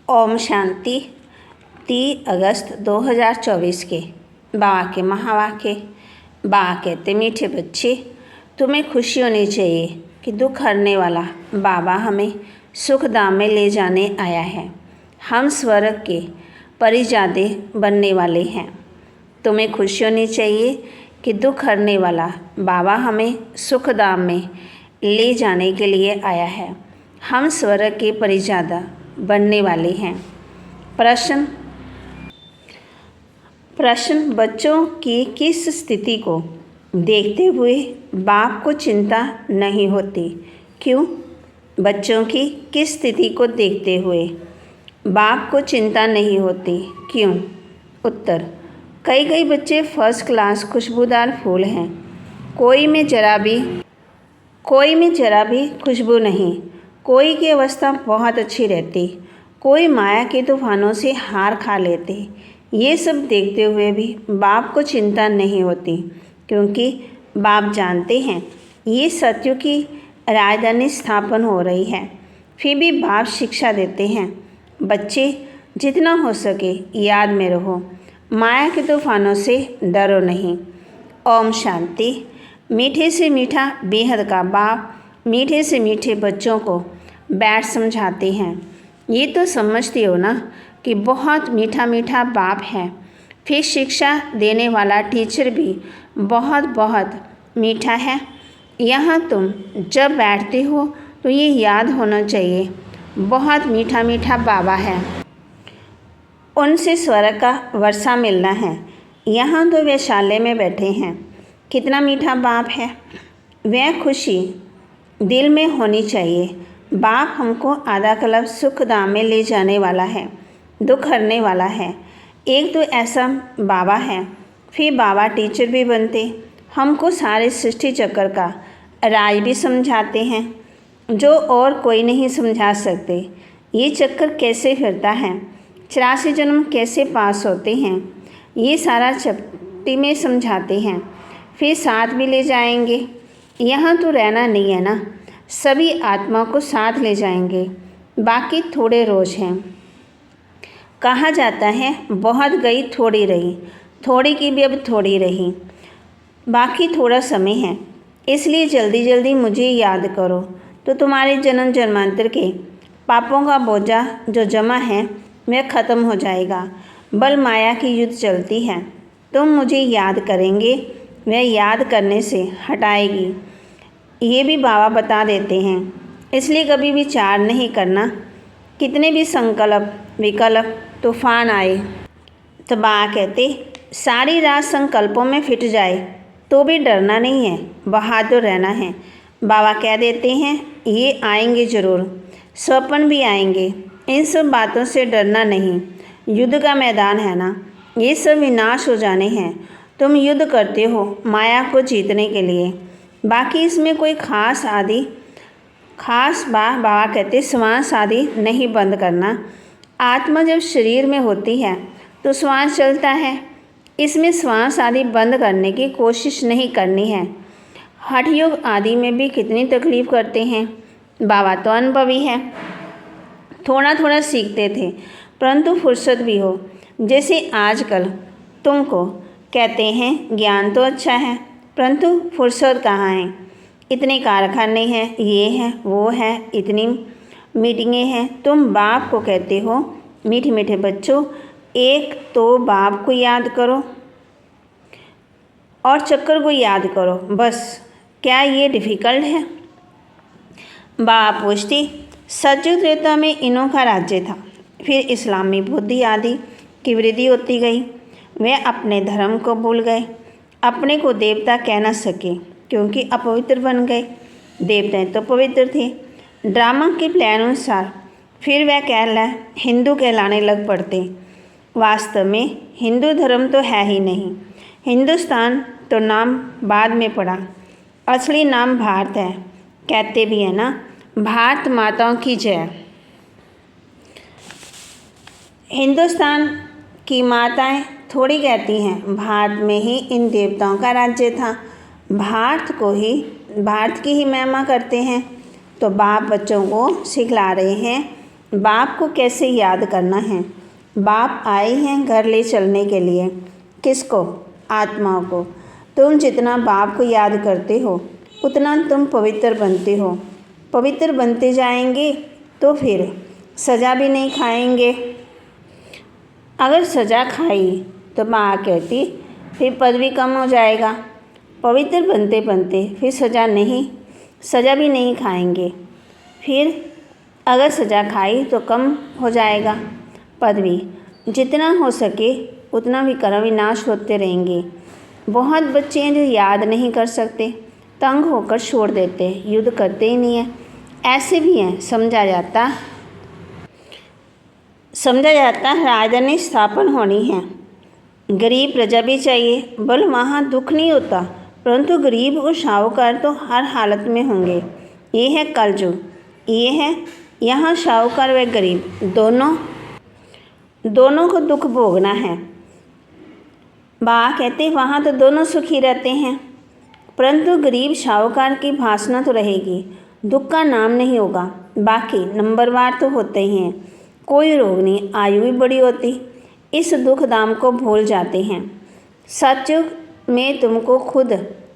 ओम शांति। 30 अगस्त 2024 के बाबा के महावाक्य। बाबा कहते, मीठे बच्चे, तुम्हें खुशी होनी चाहिए कि दुख हरने वाला बाबा हमें सुख धाम में ले जाने आया है। हम स्वर्ग के परिजादे बनने वाले हैं। तुम्हें खुशी होनी चाहिए कि दुख हरने वाला बाबा हमें सुख धाम में ले जाने के लिए आया है। हम स्वर्ग के परिजादा बनने वाले हैं। प्रश्न बच्चों की किस स्थिति को देखते हुए बाप को चिंता नहीं होती? क्यों? बच्चों की किस स्थिति को देखते हुए बाप को चिंता नहीं होती? क्यों? उत्तर, कई बच्चे फर्स्ट क्लास खुशबूदार फूल हैं। कोई में जरा भी खुशबू नहीं। कोई की अवस्था बहुत अच्छी रहती, कोई माया के तूफानों से हार खा लेते। ये सब देखते हुए भी बाप को चिंता नहीं होती, क्योंकि बाप जानते हैं ये सत्य की राजधानी स्थापन हो रही है। फिर भी बाप शिक्षा देते हैं, बच्चे जितना हो सके याद में रहो, माया के तूफानों से डरो नहीं। ओम शांति। मीठे से मीठा बेहद का बाप मीठे से मीठे बच्चों को बैठ समझाते हैं। ये तो समझते हो ना कि बहुत मीठा मीठा बाप है। फिर शिक्षा देने वाला टीचर भी बहुत मीठा है। यहाँ तुम जब बैठते हो तो ये याद होना चाहिए, बहुत मीठा मीठा बाबा है। उनसे स्वर्ग का वर्षा मिलना है। यहाँ तो वैशाल्य में बैठे हैं। कितना मीठा बाप है। वह खुशी दिल में होनी चाहिए। बाप हमको आधा कल्प सुख धाम में ले जाने वाला है, दुख हरने वाला है। एक तो ऐसा बाबा है, फिर बाबा टीचर भी बनते, हमको सारे सृष्टि चक्र का राज भी समझाते हैं, जो और कोई नहीं समझा सकते। ये चक्कर कैसे फिरता है, 84 जन्म कैसे पास होते हैं, ये सारा चपटी में समझाते हैं। फिर साथ भी ले जाएंगे। यहाँ तो रहना नहीं है ना, सभी आत्मा को साथ ले जाएंगे। बाकी थोड़े रोज हैं। कहा जाता है बहुत गई थोड़ी रही, थोड़ी की भी अब थोड़ी रही। बाकी थोड़ा समय है, इसलिए जल्दी मुझे याद करो तो तुम्हारे जन्म जन्मांतर के पापों का बोझा जो जमा है वह ख़त्म हो जाएगा। बल माया की युद्ध चलती है, तुम मुझे याद करेंगे, वह याद करने से हटाएगी। ये भी बाबा बता देते हैं, इसलिए कभी विचार नहीं करना। कितने भी संकल्प विकल्प तूफान आए तो बाबा कहते, सारी रात संकल्पों में फिट जाए तो भी डरना नहीं है, बहादुर रहना है। बाबा कह देते हैं ये आएंगे ज़रूर, स्वप्न भी आएंगे, इन सब बातों से डरना नहीं। युद्ध का मैदान है ना, ये सब विनाश हो जाने हैं। तुम युद्ध करते हो माया को जीतने के लिए। बाकी इसमें कोई खास बाबा कहते श्वास आदि नहीं बंद करना। आत्मा जब शरीर में होती है तो श्वास चलता है, इसमें श्वास आदि बंद करने की कोशिश नहीं करनी है। हठ योग आदि में भी कितनी तकलीफ़ करते हैं। बाबा तो अनुभवी है, थोड़ा सीखते थे, परंतु फुर्सत भी हो। जैसे आजकल तुमको कहते हैं ज्ञान तो अच्छा है, परंतु फुर्सत कहाँ है। इतने कारखाने हैं, ये हैं वो है, इतनी मीटिंगें हैं। तुम बाप को कहते हो मीठे मीठे बच्चों, एक तो बाप को याद करो और चक्कर को याद करो, बस। क्या ये डिफ़िकल्ट है? बाप पूछती, सतयुग त्रेता में इनों का राज्य था, फिर इस्लामी बुद्धि आदि की वृद्धि होती गई। वे अपने धर्म को भूल गए, अपने को देवता कह न सके क्योंकि अपवित्र बन गए। देवताएं तो पवित्र थे। ड्रामा के प्लान अनुसार फिर वह हिंदू कहलाने लग पड़ते। वास्तव में हिंदू धर्म तो है ही नहीं। हिंदुस्तान तो नाम बाद में पड़ा, असली नाम भारत है। कहते भी है ना, भारत माताओं की जय। हिंदुस्तान की माताएं थोड़ी कहती हैं भारत में ही इन देवताओं का राज्य था, भारत की ही महिमा करते हैं। तो बाप बच्चों को सिखला रहे हैं बाप को कैसे याद करना है। बाप आए हैं घर ले चलने के लिए। किसको? आत्माओं को। तुम जितना बाप को याद करते हो उतना तुम पवित्र बनते हो। पवित्र बनते जाएंगे तो फिर सज़ा भी नहीं खाएंगे। अगर सज़ा खाई तो माँ कहती फिर पद भी कम हो जाएगा। पवित्र बनते बनते फिर सज़ा भी नहीं खाएंगे। फिर अगर सज़ा खाई तो कम हो जाएगा पद भी। जितना हो सके उतना भी कर्म विनाश होते रहेंगे। बहुत बच्चे हैं जो याद नहीं कर सकते, तंग होकर छोड़ देते, युद्ध करते ही नहीं हैं। ऐसे भी हैं। समझा जाता राजधानी स्थापन होनी है, गरीब प्रजा भी चाहिए। बल वहाँ दुख नहीं होता, परंतु गरीब और साहूकार तो हर हालत में होंगे। ये है कलयुग। ये है यहाँ साहूकार व गरीब दोनों को दुख भोगना है। बाबा कहते वहाँ तो दोनों सुखी रहते हैं, परंतु गरीब साहूकार की भासना तो रहेगी, दुख का नाम नहीं होगा। बाकी नंबरवार तो होते ही हैं, कोई रोग नहीं, आयु भी बड़ी होती। इस दुख दाम को भूल जाते हैं। सतयुग में तुमको खुद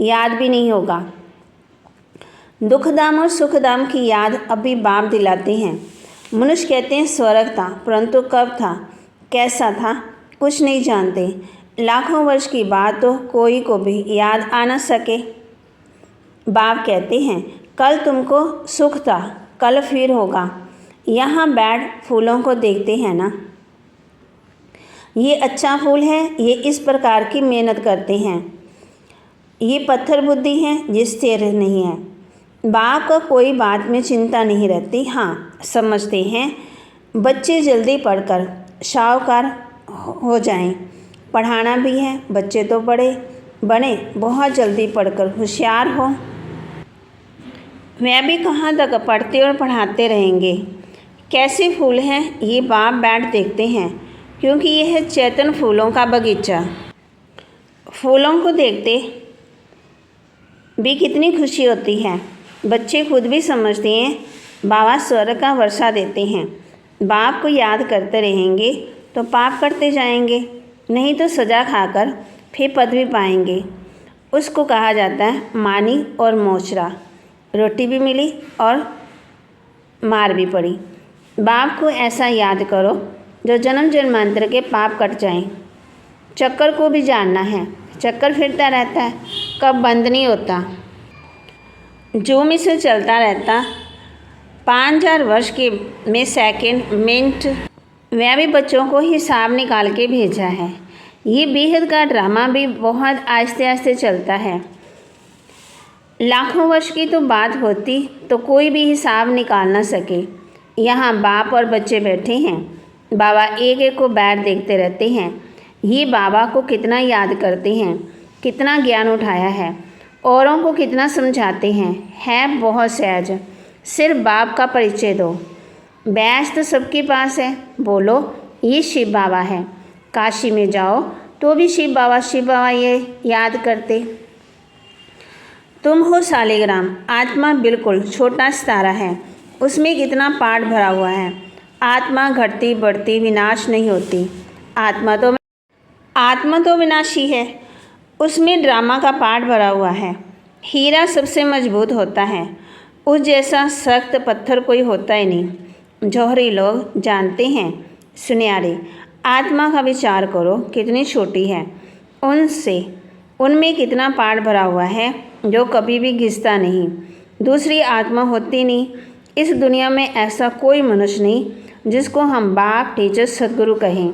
याद भी नहीं होगा। दुख दाम और सुख दाम की याद अभी बाप दिलाते हैं। मनुष्य कहते हैं स्वर्ग था, परंतु कब था, कैसा था, कुछ नहीं जानते। लाखों वर्ष की बात तो कोई को भी याद आ न सके। बाप कहते हैं कल तुमको सुख था, कल फिर होगा। यहाँ बैठ फूलों को देखते हैं ना, ये अच्छा फूल है, ये इस प्रकार की मेहनत करते हैं। ये पत्थर बुद्धि है, ये स्थिर नहीं है। बाप का कोई बात में चिंता नहीं रहती। हाँ, समझते हैं बच्चे जल्दी पढ़कर साहूकार हो जाएं। पढ़ाना भी है, बच्चे तो बने बहुत जल्दी पढ़कर होशियार हो। वह भी कहाँ तक पढ़ते और पढ़ाते रहेंगे। कैसे फूल हैं ये बाप बैठ देखते हैं, क्योंकि यह है चैतन्य फूलों का बगीचा। फूलों को देखते भी कितनी खुशी होती है। बच्चे खुद भी समझते हैं बाबा स्वर्ग का वर्षा देते हैं। बाप को याद करते रहेंगे तो पाप करते जाएंगे, नहीं तो सज़ा खाकर फिर पद भी पाएंगे। उसको कहा जाता है मानी और मोचरा। रोटी भी मिली और मार भी पड़ी। बाप को ऐसा याद करो जो जन्म जन्मांतर के पाप कट जाएं। चक्कर को भी जानना है, चक्कर फिरता रहता है, कब बंद नहीं होता, जूम से चलता रहता। 5000 वर्ष के में सेकंड मिनट वह भी बच्चों को हिसाब निकाल के भेजा है। ये बेहद का ड्रामा भी बहुत आहिस्ते आहिस्ते चलता है। लाखों वर्ष की तो बात होती तो कोई भी हिसाब निकाल ना सके। यहाँ बाप और बच्चे बैठे हैं। बाबा एक एक को बैठ देखते रहते हैं। ये बाबा को कितना याद करते हैं, कितना ज्ञान उठाया है, औरों को कितना समझाते हैं। है बहुत सहज। सिर्फ बाप का परिचय दो। बैच तो सबके पास है, बोलो ये शिव बाबा है। काशी में जाओ तो भी शिव बाबा ये याद करते। तुम हो शालिग्राम, आत्मा बिल्कुल छोटा सितारा है, उसमें कितना पाठ भरा हुआ है। आत्मा घटती बढ़ती विनाश नहीं होती। आत्मा तो विनाशी है, उसमें ड्रामा का पाठ भरा हुआ है। हीरा सबसे मजबूत होता है, उस जैसा सख्त पत्थर कोई होता ही नहीं। जौहरी लोग जानते हैं सुनियारे। आत्मा का विचार करो कितनी छोटी है, उनमें कितना पाठ भरा हुआ है जो कभी भी घिसता नहीं। दूसरी आत्मा होती नहीं। इस दुनिया में ऐसा कोई मनुष्य नहीं जिसको हम बाप टीचर सदगुरु कहें।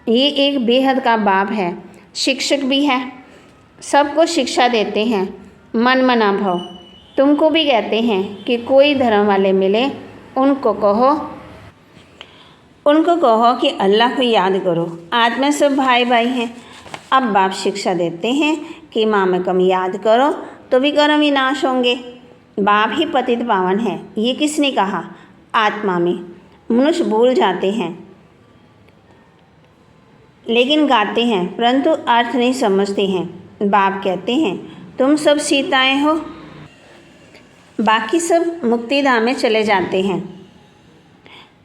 ये एक बेहद का बाप है, शिक्षक भी है, सबको शिक्षा देते हैं। मन मना भव। तुमको भी कहते हैं कि कोई धर्म वाले मिले उनको कहो कि अल्लाह को याद करो। आत्मा सब भाई भाई हैं। अब बाप शिक्षा देते हैं कि मामकम याद करो तो भी कर्म विनाश होंगे। बाप ही पतित पावन है। ये किसने कहा? आत्मा में। मनुष्य भूल जाते हैं लेकिन गाते हैं, परंतु अर्थ नहीं समझते हैं। बाप कहते हैं तुम सब सीताएं हो, बाकी सब मुक्तिधाम में चले जाते हैं।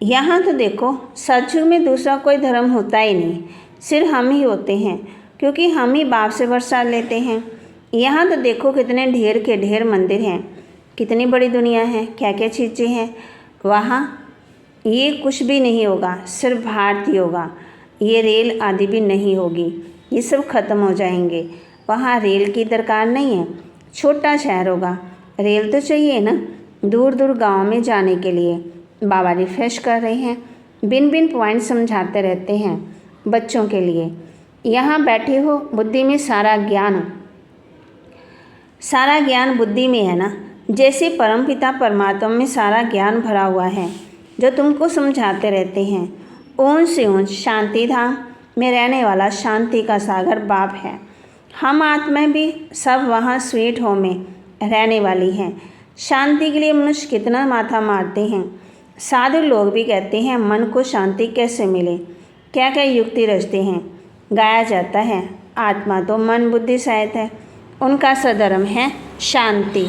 यहाँ तो देखो, सतयुग में दूसरा कोई धर्म होता ही नहीं, सिर्फ हम ही होते हैं, क्योंकि हम ही बाप से प्रसाद लेते हैं। यहाँ तो देखो कितने ढेर के ढेर मंदिर हैं, कितनी बड़ी दुनिया है, क्या क्या चीज़ें हैं। वहाँ ये कुछ भी नहीं होगा, सिर्फ भारतीय होगा। ये रेल आदि भी नहीं होगी, ये सब खत्म हो जाएंगे। वहाँ रेल की दरकार नहीं है, छोटा शहर होगा। रेल तो चाहिए ना दूर दूर गाँव में जाने के लिए। बाबा रिफ्रेश कर रहे हैं, बिन बिन पॉइंट समझाते रहते हैं बच्चों के लिए। यहाँ बैठे हो, बुद्धि में सारा ज्ञान बुद्धि में है ना। जैसे परमपिता परमात्मा में सारा ज्ञान भरा हुआ है, जो तुमको समझाते रहते हैं। ऊंच से ऊंच शांति धाम में रहने वाला शांति का सागर बाप है। हम आत्मा भी सब वहाँ स्वीट होम में रहने वाली हैं। शांति के लिए मनुष्य कितना माथा मारते हैं। साधु लोग भी कहते हैं मन को शांति कैसे मिले, क्या क्या युक्ति रचते हैं। गाया जाता है आत्मा तो मन बुद्धि सहित है, उनका सधर्म है शांति।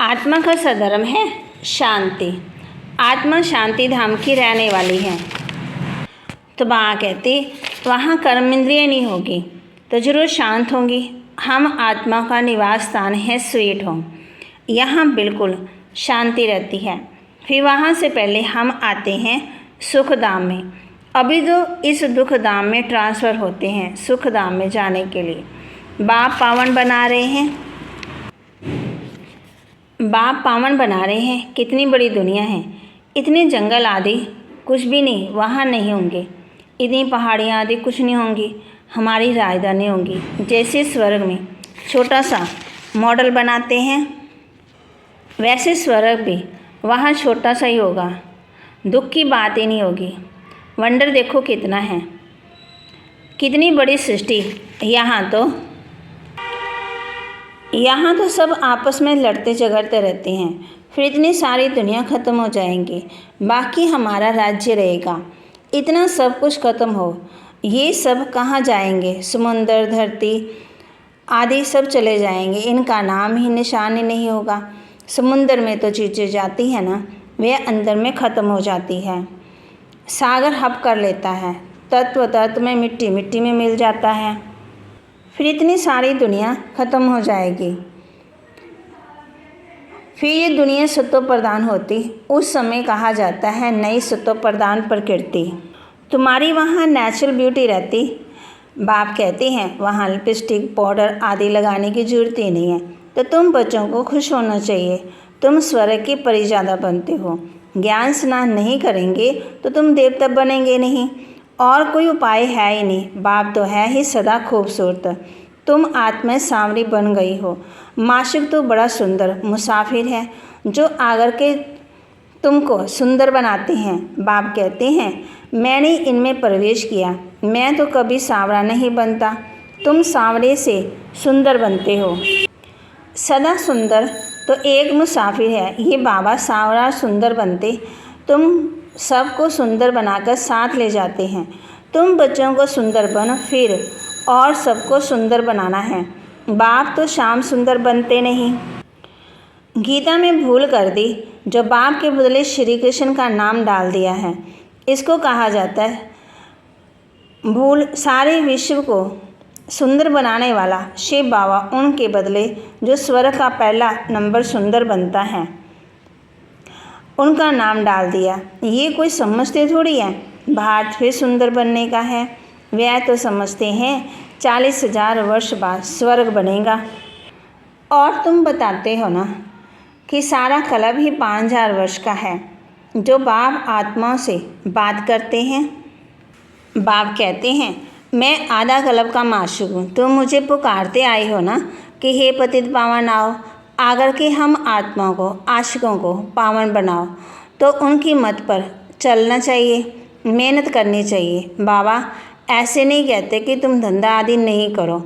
आत्मा का सधर्म है शांति। आत्मा शांति धाम की रहने वाली है। तो बाबा कहते वहाँ कर्म इंद्रिय नहीं होगी तो जरूर शांत होंगी। हम आत्मा का निवास स्थान है स्वीट होम, यहाँ बिल्कुल शांति रहती है। फिर वहाँ से पहले हम आते हैं सुख धाम में। अभी तो इस दुख धाम में ट्रांसफ़र होते हैं सुख धाम में जाने के लिए। बाप पावन बना रहे हैं। कितनी बड़ी दुनिया है। इतने जंगल आदि कुछ भी नहीं वहाँ नहीं होंगे, इतनी पहाड़ियाँ आदि कुछ नहीं होंगी। हमारी राजधानी होंगी। जैसे स्वर्ग में छोटा सा मॉडल बनाते हैं, वैसे स्वर्ग भी वहाँ छोटा सा ही होगा। दुख की बात ही नहीं होगी। वंडर देखो कितना है, कितनी बड़ी सृष्टि। यहाँ तो सब आपस में लड़ते झगड़ते रहते हैं। फिर इतनी सारी दुनिया ख़त्म हो जाएंगी, बाकी हमारा राज्य रहेगा। इतना सब कुछ ख़त्म हो, ये सब कहाँ जाएंगे। समुंदर धरती आदि सब चले जाएंगे, इनका नाम ही निशान ही नहीं होगा। समुंदर में तो चीज़ें जाती हैं ना, वह अंदर में ख़त्म हो जाती है। सागर हप कर लेता है, तत्व में मिट्टी में मिल जाता है। फिर इतनी सारी दुनिया ख़त्म हो जाएगी। फिर ये दुनिया सत्व प्रधान होती, उस समय कहा जाता है नई सत्व प्रधान प्रकृति। तुम्हारी वहाँ नेचुरल ब्यूटी रहती। बाप कहते हैं वहाँ लिपस्टिक पाउडर आदि लगाने की ज़रूरत ही नहीं है। तो तुम बच्चों को खुश होना चाहिए, तुम स्वर्ग के परिजादा बनते हो। ज्ञान स्नान नहीं करेंगे तो तुम देवता बनेंगे नहीं, और कोई उपाय है ही नहीं। बाप तो है ही सदा खूबसूरत। तुम आत्मा सांवरी बन गई हो। माशिक तो बड़ा सुंदर मुसाफिर है, जो आकर के तुमको सुंदर बनाते हैं। बाप कहते हैं मैंने इनमें प्रवेश किया, मैं तो कभी सांवरा नहीं बनता, तुम सांवरे से सुंदर बनते हो। सदा सुंदर तो एक मुसाफिर है, ये बाबा सांवरा सुंदर बनते तुम सबको सुंदर बनाकर साथ ले जाते हैं। तुम बच्चों को सुंदर बनो, फिर और सबको सुंदर बनाना है। बाप तो शाम सुंदर बनते नहीं। गीता में भूल कर दी, जो बाप के बदले श्री कृष्ण का नाम डाल दिया है। इसको कहा जाता है भूल। सारे विश्व को सुंदर बनाने वाला शिव बाबा, उनके बदले जो स्वर्ग का पहला नंबर सुंदर बनता है, उनका नाम डाल दिया। ये कोई समझते थोड़ी है भारत फिर सुंदर बनने का है। वह तो समझते हैं 40,000 वर्ष बाद स्वर्ग बनेगा, और तुम बताते हो ना कि सारा कलब ही 5,000 वर्ष का है। जो बाप आत्माओं से बात करते हैं, बाप कहते हैं मैं आधा कलब का माशूक हूँ। तुम मुझे पुकारते आए हो ना कि हे पतित पावन आओ, आकर के हम आत्माओं को आशिकों को पावन बनाओ। तो उनकी मत पर चलना चाहिए, मेहनत करनी चाहिए। बाबा ऐसे नहीं कहते कि तुम धंधा आदि नहीं करो,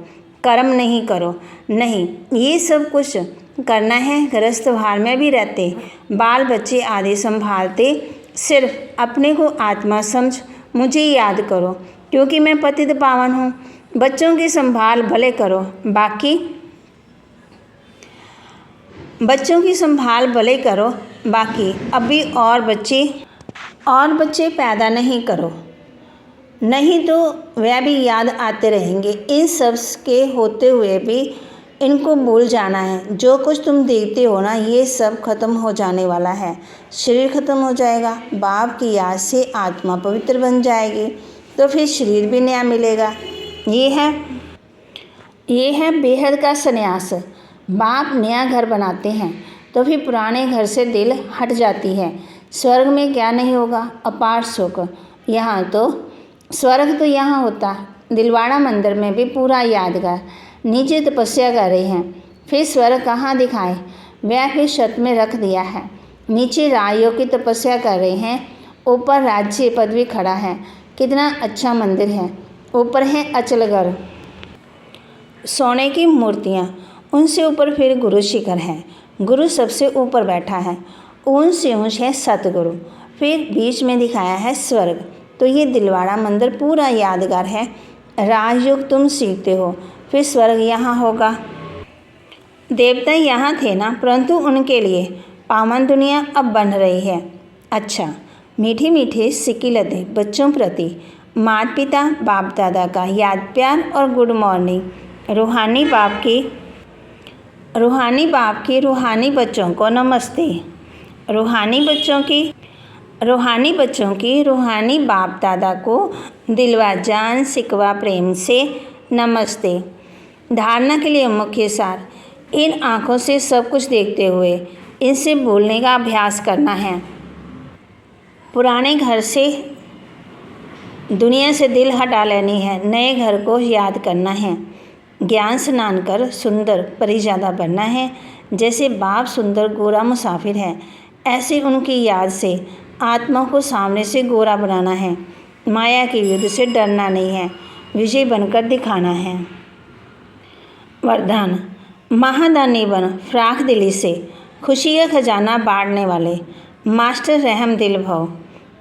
कर्म नहीं करो, नहीं, ये सब कुछ करना है। गृहस्थ भार में भी रहते, बाल बच्चे आदि संभालते, सिर्फ अपने को आत्मा समझ मुझे याद करो, क्योंकि मैं पतित पावन हूँ। बच्चों की संभाल भले करो, बच्चों की संभाल भले करो, बाकी अभी और बच्चे पैदा नहीं करो, नहीं तो वह भी याद आते रहेंगे। इन सब के होते हुए भी इनको भूल जाना है। जो कुछ तुम देखते हो ना, ये सब खत्म हो जाने वाला है। शरीर खत्म हो जाएगा, बाप की याद से आत्मा पवित्र बन जाएगी, तो फिर शरीर भी नया मिलेगा। ये है बेहद का संन्यास। बाप नया घर बनाते हैं तो फिर पुराने घर से दिल हट जाती है। स्वर्ग में क्या नहीं होगा, अपार सुख। स्वर्ग तो यहाँ होता। दिलवाड़ा मंदिर में भी पूरा यादगार। नीचे तपस्या कर रहे हैं, फिर स्वर्ग कहाँ दिखाएं, वह फिर छत में रख दिया है। नीचे राजयोग की तपस्या कर रहे हैं, ऊपर राज्य पदवी खड़ा है। कितना अच्छा मंदिर है। ऊपर है अचलगढ़, सोने की मूर्तियाँ, उनसे ऊपर फिर गुरु शिखर है। गुरु सबसे ऊपर बैठा है, ऊंच से ऊंच है सतगुरु, फिर बीच में दिखाया है स्वर्ग। तो ये दिलवाड़ा मंदिर पूरा यादगार है। राजयोग तुम सीखते हो, फिर स्वर्ग यहाँ होगा। देवता यहाँ थे ना, परंतु उनके लिए पावन दुनिया अब बन रही है। अच्छा, मीठी मीठी सिक्की लदे बच्चों प्रति माता पिता बाप दादा का याद प्यार और गुड मॉर्निंग। रूहानी बच्चों को नमस्ते। रूहानी बच्चों की रूहानी बाप दादा को दिलवा जान सिकवा प्रेम से नमस्ते। धारणा के लिए मुख्य सार, इन आँखों से सब कुछ देखते हुए इनसे बोलने का अभ्यास करना है। पुराने घर से दुनिया से दिल हटा लेनी है, नए घर को याद करना है। ज्ञान स्नान कर सुंदर परिजादा बनना है। जैसे बाप सुंदर गोरा मुसाफिर है, ऐसे उनकी याद से आत्मा को सामने से गोरा बनाना है। माया के युद्ध से डरना नहीं है, विजय बनकर दिखाना है। वरदान, महादानी बन फ्राख दिली से खुशी का खजाना बांटने वाले मास्टर रहम दिल भव।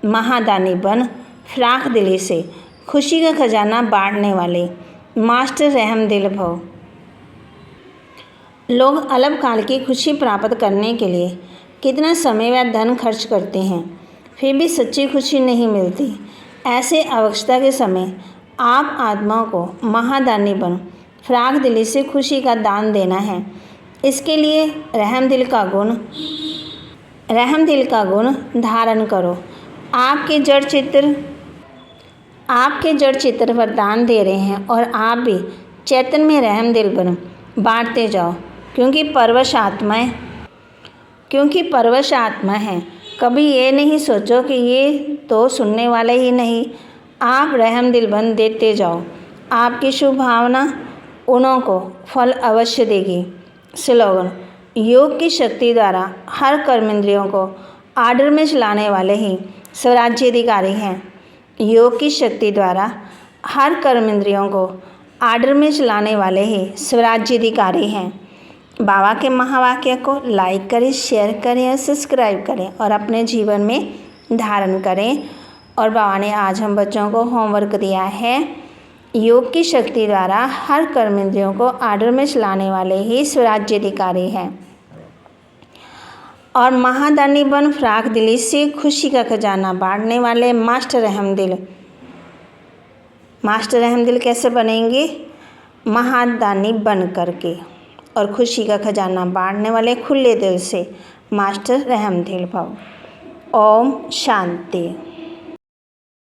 महादानी बन फ्राख दिली से खुशी का खजाना बांटने वाले मास्टर रहम दिल भव। लोग अल्पकाल की खुशी प्राप्त करने के लिए कितना समय व धन खर्च करते हैं, फिर भी सच्ची खुशी नहीं मिलती। ऐसे अवस्था के समय आप आत्माओं को महादानी बन फ्राख दिली से खुशी का दान देना है। इसके लिए रहम दिल का गुण धारण करो। आपके जड़ चित्र वरदान दे रहे हैं और आप भी चैतन्य में रहम दिल बन बांटते जाओ, क्योंकि परवश आत्मा है। कभी ये नहीं सोचो कि ये तो सुनने वाले ही नहीं। आप रहम दिल बन देते जाओ। आपकी शुभ भावना उन्हों को फल अवश्य देगी। स्लोगन, योग की शक्ति द्वारा हर कर्मेंद्रियों को आर्डर में चलाने वाले ही स्वराज्याधिकारी हैं। योग की शक्ति द्वारा हर कर्मेंद्रियों को आर्डर में चलाने वाले ही स्वराज्याधिकारी हैं। बाबा के महावाक्य को लाइक करें, शेयर करें और सब्सक्राइब करें और अपने जीवन में धारण करें। और बाबा ने आज हम बच्चों को होमवर्क दिया है, योग की शक्ति द्वारा हर कर्मेंद्रियों को आर्डर में चलाने वाले ही स्वराज्याधिकारी हैं। और महादानी बन फ्राख दिली से खुशी का खजाना बांटने वाले मास्टर रहम दिल कैसे बनेंगे? महादानी बन करके और खुशी का खजाना बांटने वाले खुले दिल से मास्टर रहम दिल भव। ओम शांति।